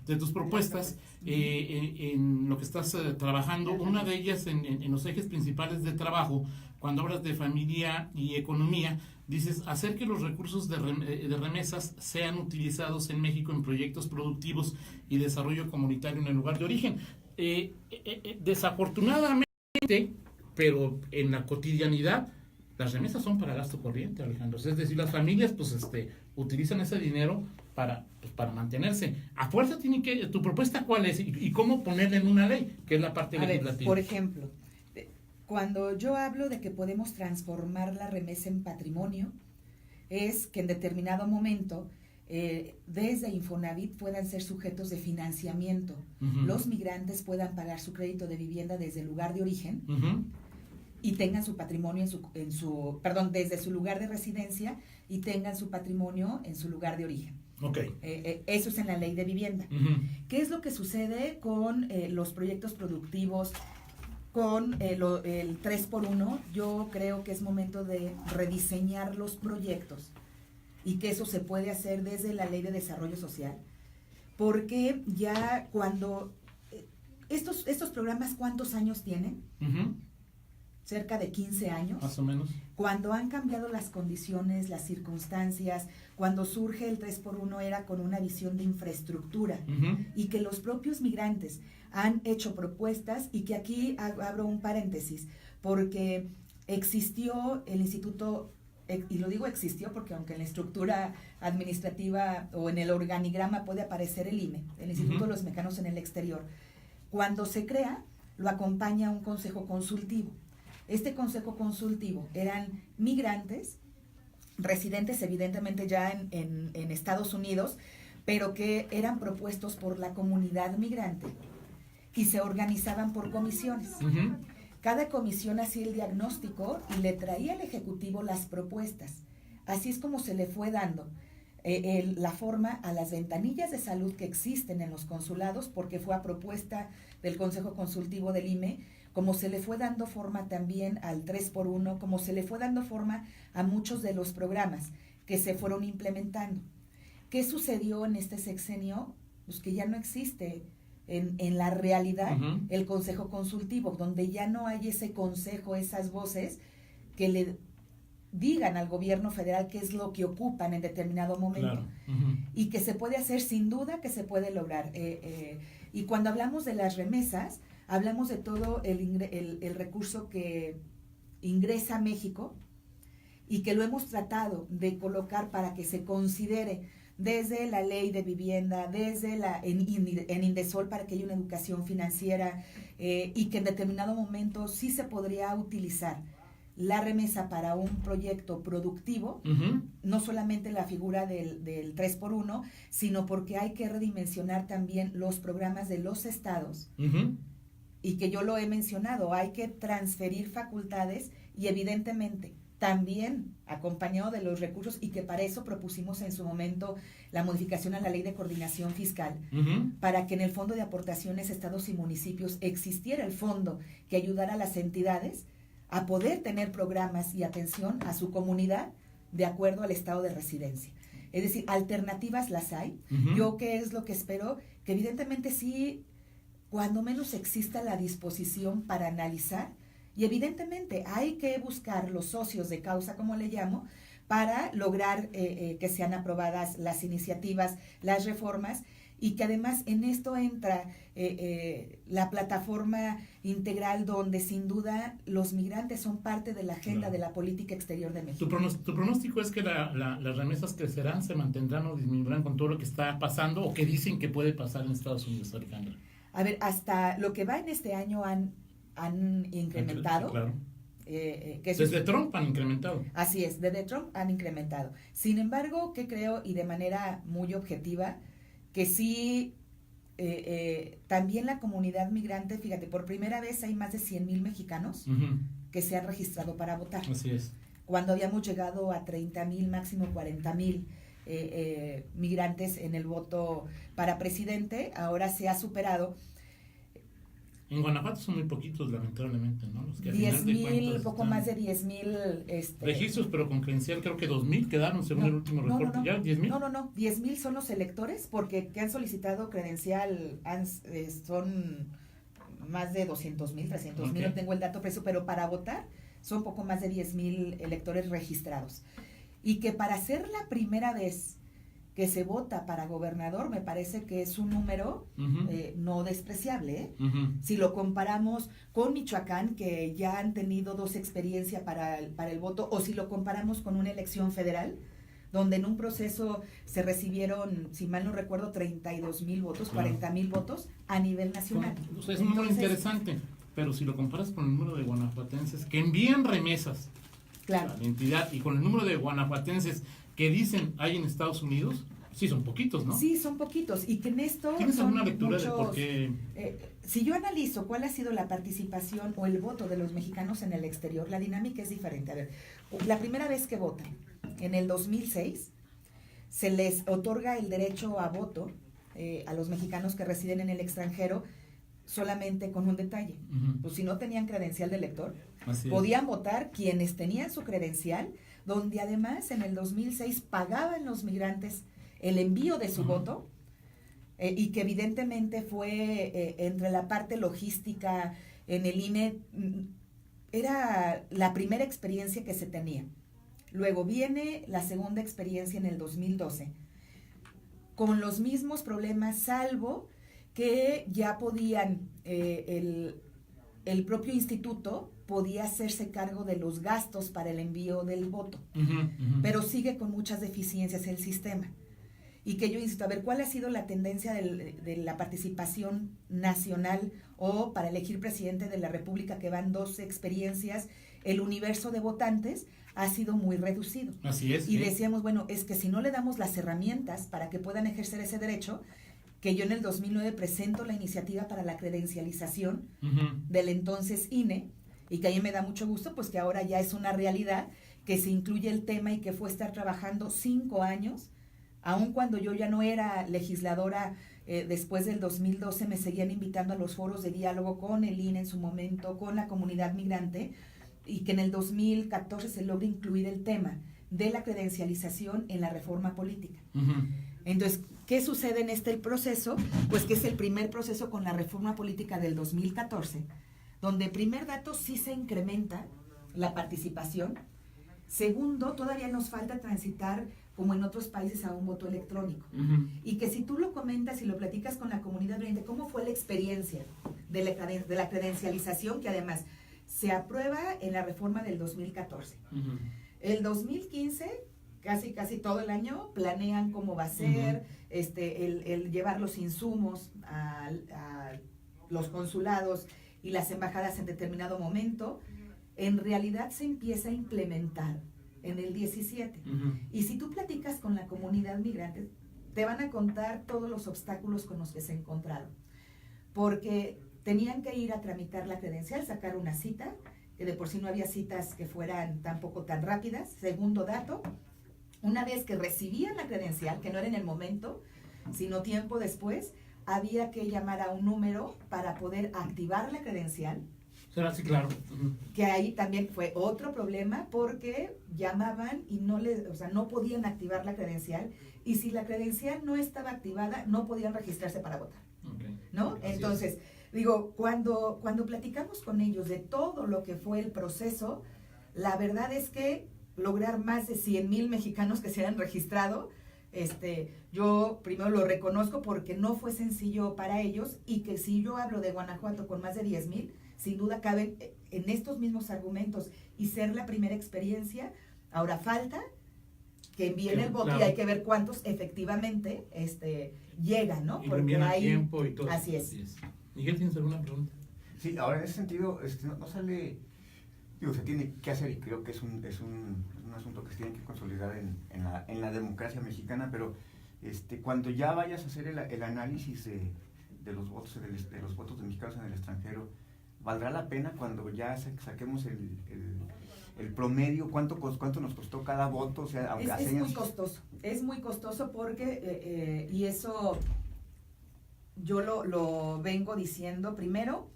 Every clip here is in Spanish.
de tus propuestas, en lo que estás trabajando, una de ellas en los ejes principales de trabajo, cuando hablas de familia y economía, dices hacer que los recursos de remesas sean utilizados en México en proyectos productivos y desarrollo comunitario en el lugar de origen. Desafortunadamente, pero en la cotidianidad, las remesas son para gasto corriente, Alejandro. Es decir, las familias pues utilizan ese dinero para mantenerse. A fuerza tienen que... ¿Tu propuesta cuál es? ¿Y cómo ponerla en una ley? Que es la parte legislativa. Por ejemplo, cuando yo hablo de que podemos transformar la remesa en patrimonio, es que en determinado momento desde Infonavit puedan ser sujetos de financiamiento. Los migrantes puedan pagar su crédito de vivienda desde el lugar de origen y tengan su patrimonio desde su lugar de residencia y tengan su patrimonio en su lugar de origen. Okay. Eso es en la ley de vivienda. ¿Qué es lo que sucede con los proyectos productivos? Con el 3x1, yo creo que es momento de rediseñar los proyectos y que eso se puede hacer desde la Ley de Desarrollo Social, porque ya cuando estos programas, ¿cuántos años tienen? Cerca de 15 años. Más o menos. Cuando han cambiado las condiciones, las circunstancias, cuando surge el 3x1 era con una visión de infraestructura y que los propios migrantes han hecho propuestas y que aquí abro un paréntesis, porque existió el instituto, y lo digo existió porque aunque en la estructura administrativa o en el organigrama puede aparecer el IME, el Instituto de los Mexicanos en el Exterior, cuando se crea, lo acompaña un consejo consultivo. Este consejo consultivo eran migrantes, residentes evidentemente ya en Estados Unidos, pero que eran propuestos por la comunidad migrante y se organizaban por comisiones. Cada comisión hacía el diagnóstico y le traía al Ejecutivo las propuestas. Así es como se le fue dando la forma a las ventanillas de salud que existen en los consulados, porque fue a propuesta del Consejo Consultivo del IME, como se le fue dando forma también al 3x1, como se le fue dando forma a muchos de los programas que se fueron implementando. ¿Qué sucedió en este sexenio? Pues que ya no existe en la realidad el Consejo Consultivo, donde ya no hay ese consejo, esas voces que le digan al gobierno federal qué es lo que ocupan en determinado momento. Claro. Y que se puede hacer, sin duda que se puede lograr. Y cuando hablamos de las remesas, hablamos de todo el recurso que ingresa a México y que lo hemos tratado de colocar para que se considere desde la ley de vivienda, desde en Indesol para que haya una educación financiera y que en determinado momento sí se podría utilizar la remesa para un proyecto productivo, no solamente la figura del 3x1, sino porque hay que redimensionar también los programas de los estados, y que yo lo he mencionado, hay que transferir facultades y evidentemente también acompañado de los recursos, y que para eso propusimos en su momento la modificación a la Ley de Coordinación Fiscal, para que en el Fondo de Aportaciones Estados y Municipios existiera el fondo que ayudara a las entidades a poder tener programas y atención a su comunidad de acuerdo al estado de residencia. Es decir, alternativas las hay. Yo, ¿qué es lo que espero? Que evidentemente sí, cuando menos exista la disposición para analizar, y evidentemente hay que buscar los socios de causa, como le llamo, para lograr que sean aprobadas las iniciativas, las reformas, y que además en esto entra la plataforma integral donde sin duda los migrantes son parte de la agenda de la política exterior de México. ¿Tu pronóstico es que las remesas crecerán, se mantendrán o disminuirán con todo lo que está pasando, o que dicen que puede pasar en Estados Unidos, Alejandra? A ver, hasta lo que va en este año han incrementado. Sí, claro. Que desde Trump han incrementado. Así es, desde Trump han incrementado. Sin embargo, que creo, y de manera muy objetiva, que sí, también la comunidad migrante, fíjate, por primera vez hay más de 100,000 mexicanos que se han registrado para votar. Así es. Cuando habíamos llegado a 30,000, máximo 40,000 migrantes en el voto para presidente, ahora se ha superado. En Guanajuato son muy poquitos, lamentablemente, ¿no? Los que 10,000, poco más de 10,000 registros, pero con credencial creo que 2,000 quedaron según el último reporte. No, ¿Ya? ¿10,000? No, 10,000 son los electores porque que han solicitado credencial son más de 200,000, 300,000, Okay. no tengo el dato preciso, pero para votar son poco más de 10,000 electores registrados. Y que para ser la primera vez que se vota para gobernador, me parece que es un número no despreciable, ¿eh? Si lo comparamos con Michoacán, que ya han tenido 2 experiencias para el voto, o si lo comparamos con una elección federal, donde en un proceso se recibieron, si mal no recuerdo, 32,000 votos, 40,000 votos a nivel nacional. O sea, es un número interesante, pero si lo comparas con el número de guanajuatenses que envían remesas claro. a la entidad y con el número de guanajuatenses que dicen hay en Estados Unidos, sí son poquitos, ¿no? Sí, son poquitos. Y que en esto ¿Tienes son alguna lectura muchos, de por qué? Si yo analizo cuál ha sido la participación o el voto de los mexicanos en el exterior, la dinámica es diferente. A ver, la primera vez que votan, en el 2006, se les otorga el derecho a voto a los mexicanos que residen en el extranjero solamente con un detalle. Pues si no tenían credencial de elector, podían votar quienes tenían su credencial, donde además en el 2006 pagaban los migrantes el envío de su voto, y que evidentemente fue entre la parte logística en el INE, era la primera experiencia que se tenía. Luego viene la segunda experiencia en el 2012, con los mismos problemas, salvo que ya podían, el propio instituto podía hacerse cargo de los gastos para el envío del voto, pero sigue con muchas deficiencias el sistema. Y que yo insisto, a ver, ¿cuál ha sido la tendencia de la participación nacional o para elegir presidente de la República, que van 12 experiencias? El universo de votantes ha sido muy reducido. Así es. Y decíamos, bueno, es que si no le damos las herramientas para que puedan ejercer ese derecho, que yo en el 2009 presento la iniciativa para la credencialización del entonces INE, y que a mí me da mucho gusto, pues que ahora ya es una realidad, que se incluye el tema y que fue estar trabajando 5 años, aun cuando yo ya no era legisladora. Después del 2012 me seguían invitando a los foros de diálogo con el INE en su momento, con la comunidad migrante, y que en el 2014 se logra incluir el tema de la credencialización en la reforma política. Entonces, ¿qué sucede en este proceso? Pues que es el primer proceso con la reforma política del 2014, donde primer dato sí se incrementa la participación. Segundo, todavía nos falta transitar, como en otros países, a un voto electrónico. Y que si tú lo comentas y lo platicas con la comunidad migrante, ¿cómo fue la experiencia de la credencialización, que además se aprueba en la reforma del 2014? El 2015, casi todo el año, planean cómo va a ser, el llevar los insumos a los consulados y las embajadas en determinado momento. En realidad se empieza a implementar en el 17. Y si tú platicas con la comunidad migrante, te van a contar todos los obstáculos con los que se encontraron. Porque tenían que ir a tramitar la credencial, sacar una cita, que de por sí no había citas que fueran tampoco tan rápidas. Segundo dato, una vez que recibían la credencial, que no era en el momento, sino tiempo después, había que llamar a un número para poder activar la credencial. Sí, claro. Que ahí también fue otro problema, porque llamaban y no podían activar la credencial, y si la credencial no estaba activada, no podían registrarse para votar. ¿No? Entonces, digo, cuando platicamos con ellos de todo lo que fue el proceso, la verdad es que lograr más de 100,000 mexicanos que se hayan registrado, yo primero lo reconozco porque no fue sencillo para ellos, y que si yo hablo de Guanajuato con más de 10,000, sin duda caben en estos mismos argumentos y ser la primera experiencia. Ahora falta que envíen el voto, claro, y hay que ver cuántos efectivamente llegan, ¿no? Y porque hay tiempo y todo. Así es. Miguel, ¿tienes alguna pregunta? Sí, ahora en ese sentido no sale, digo, se tiene que hacer, y creo que es un asunto que se tiene que consolidar en la democracia mexicana, pero cuando ya vayas a hacer el análisis de los votos de mexicanos en el extranjero, ¿valdrá la pena cuando ya saquemos el promedio? ¿Cuánto nos costó cada voto? O sea, aunque es muy costoso porque, y eso yo lo vengo diciendo, primero,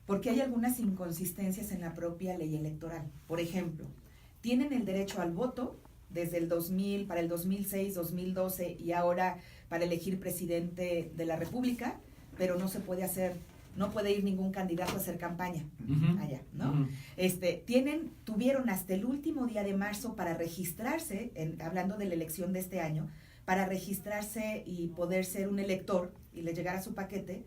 porque hay algunas inconsistencias en la propia ley electoral. Por ejemplo, tienen el derecho al voto desde el 2000, para el 2006, 2012 y ahora para elegir presidente de la República, pero no se puede hacer, no puede ir ningún candidato a hacer campaña allá, ¿no? Tuvieron hasta el último día de marzo para registrarse, hablando de la elección de este año, para registrarse y poder ser un elector y le llegara su paquete,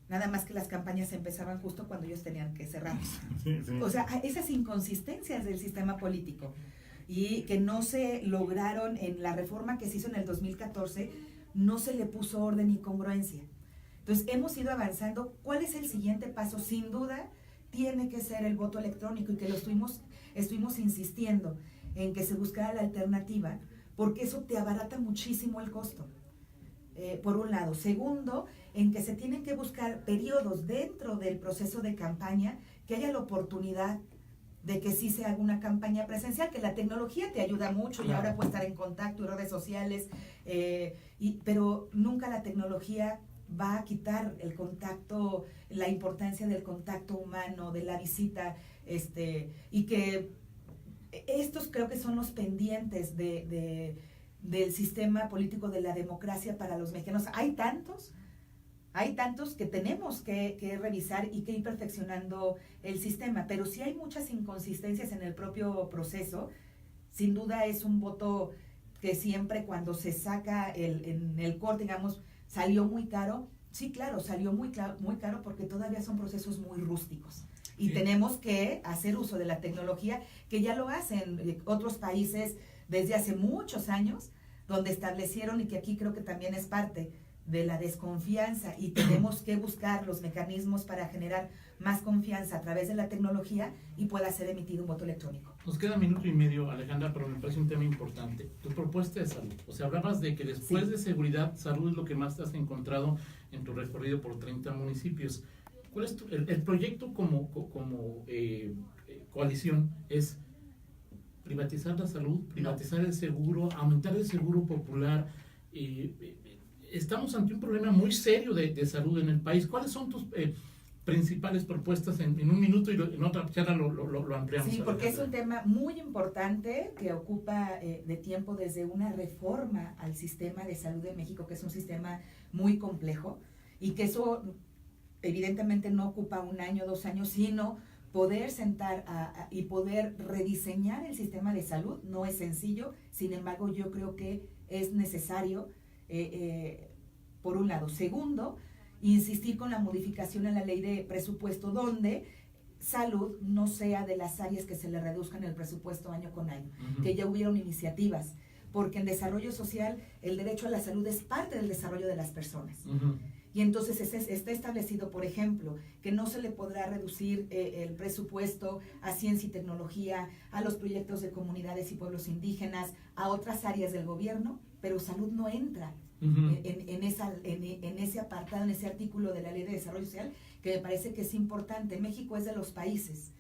nada más que las campañas empezaban justo cuando ellos tenían que cerrar. Sí. O sea, esas inconsistencias del sistema político y que no se lograron en la reforma que se hizo en el 2014, no se le puso orden y congruencia. Entonces, hemos ido avanzando. ¿Cuál es el siguiente paso? Sin duda, tiene que ser el voto electrónico y que lo estuvimos insistiendo en que se buscara la alternativa, porque eso te abarata muchísimo el costo, por un lado. Segundo, en que se tienen que buscar periodos dentro del proceso de campaña, que haya la oportunidad de que sí se haga una campaña presencial, que la tecnología te ayuda mucho y ahora puedes estar en contacto y redes sociales, pero nunca la tecnología va a quitar el contacto, la importancia del contacto humano, de la visita, y que estos creo que son los pendientes del sistema político, de la democracia para los mexicanos. Hay tantos que tenemos que revisar y que ir perfeccionando el sistema, pero sí hay muchas inconsistencias en el propio proceso. Sin duda es un voto que siempre cuando se saca en el corte, digamos, salió muy caro. Sí, claro, salió muy caro porque todavía son procesos muy rústicos. Y sí, tenemos que hacer uso de la tecnología, que ya lo hacen otros países desde hace muchos años, donde establecieron, y que aquí creo que también es parte de la desconfianza, y tenemos que buscar los mecanismos para generar más confianza a través de la tecnología y pueda ser emitido un voto electrónico. Nos queda 1 minuto y medio, Alejandra, pero me parece un tema importante. Tu propuesta de salud. O sea, hablabas de que después de seguridad, salud es lo que más te has encontrado en tu recorrido por 30 municipios. ¿Cuál es el proyecto como coalición? Es privatizar la salud, privatizar el seguro, aumentar el seguro popular. Estamos ante un problema muy serio de salud en el país. ¿Cuáles son tus principales propuestas en 1 minuto, y en otra charla lo ampliamos? Sí, porque es un tema muy importante que ocupa de tiempo, desde una reforma al sistema de salud de México, que es un sistema muy complejo, y que eso evidentemente no ocupa 1 año, 2 años, sino poder sentar y poder rediseñar el sistema de salud. No es sencillo, sin embargo yo creo que es necesario, por un lado. Segundo, insistir con la modificación a la ley de presupuesto, donde salud no sea de las áreas que se le reduzcan el presupuesto año con año, que ya hubieron iniciativas, porque en desarrollo social el derecho a la salud es parte del desarrollo de las personas. Y entonces está establecido, por ejemplo, que no se le podrá reducir el presupuesto a ciencia y tecnología, a los proyectos de comunidades y pueblos indígenas, a otras áreas del gobierno, pero salud no entra en ese apartado, en ese artículo de la Ley de Desarrollo Social, que me parece que es importante. México es de los países,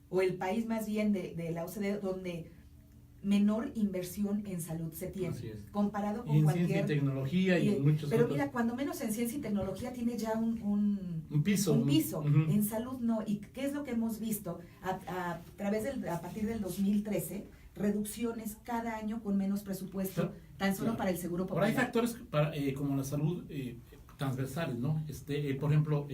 o el país más bien de la OCDE, donde menor inversión en salud se tiene, comparado con cualquier... ciencia y tecnología y muchos Pero otros. Mira, cuando menos en ciencia y tecnología tiene ya un piso. En salud no. ¿Y qué es lo que hemos visto? A partir del 2013, reducciones cada año con menos presupuesto, tan solo para el seguro popular. Ahora hay factores como la salud transversales, ¿no? Por ejemplo,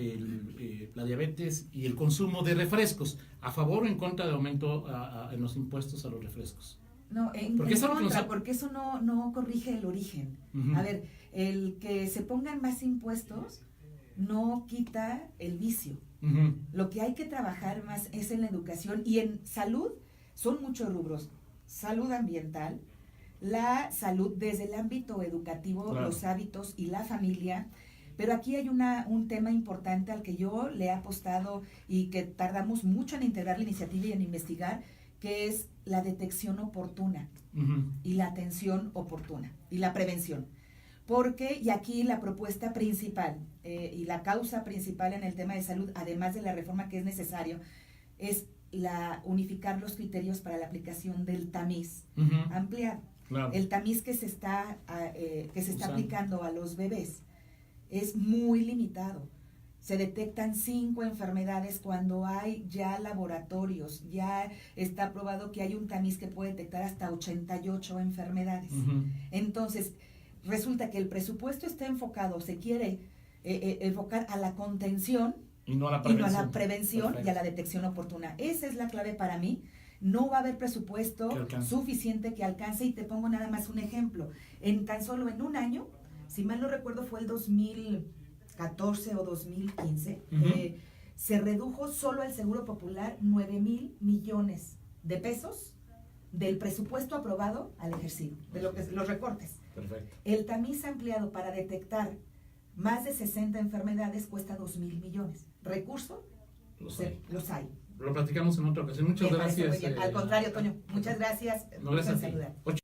la diabetes y el consumo de refrescos. ¿A favor o en contra del aumento en los impuestos a los refrescos? No, en contra, porque eso no corrige el origen. A ver, el que se pongan más impuestos no quita el vicio. Lo que hay que trabajar más es en la educación, y en salud son muchos rubros. Salud ambiental, la salud desde el ámbito educativo, claro, los hábitos y la familia. Pero aquí hay un tema importante al que yo le he apostado y que tardamos mucho en integrar la iniciativa y en investigar, que es la detección oportuna y la atención oportuna y la prevención. Porque, y aquí la propuesta principal y la causa principal en el tema de salud, además de la reforma que es necesario, es unificar los criterios para la aplicación del tamiz, ampliar. Claro. El tamiz que se está aplicando a los bebés es muy limitado. se detectan 5 enfermedades cuando hay ya laboratorios, ya está probado que hay un tamiz que puede detectar hasta 88 enfermedades. Entonces, resulta que el presupuesto está enfocado, se quiere enfocar a la contención y no a la prevención, y a la detección oportuna. Esa es la clave para mí. No va a haber presupuesto suficiente que alcance, y te pongo nada más un ejemplo. Tan solo en un año, si mal no recuerdo fue el 2014 o 2015, se redujo solo al Seguro Popular 9,000 millones de pesos del presupuesto aprobado al ejercicio, de los recortes. Perfecto. El tamiz ampliado para detectar más de 60 enfermedades cuesta 2,000 millones. ¿Recursos? Los hay. Lo platicamos en otra ocasión. Muchas gracias. Al contrario, Toño, muchas gracias. No, gracias a ti.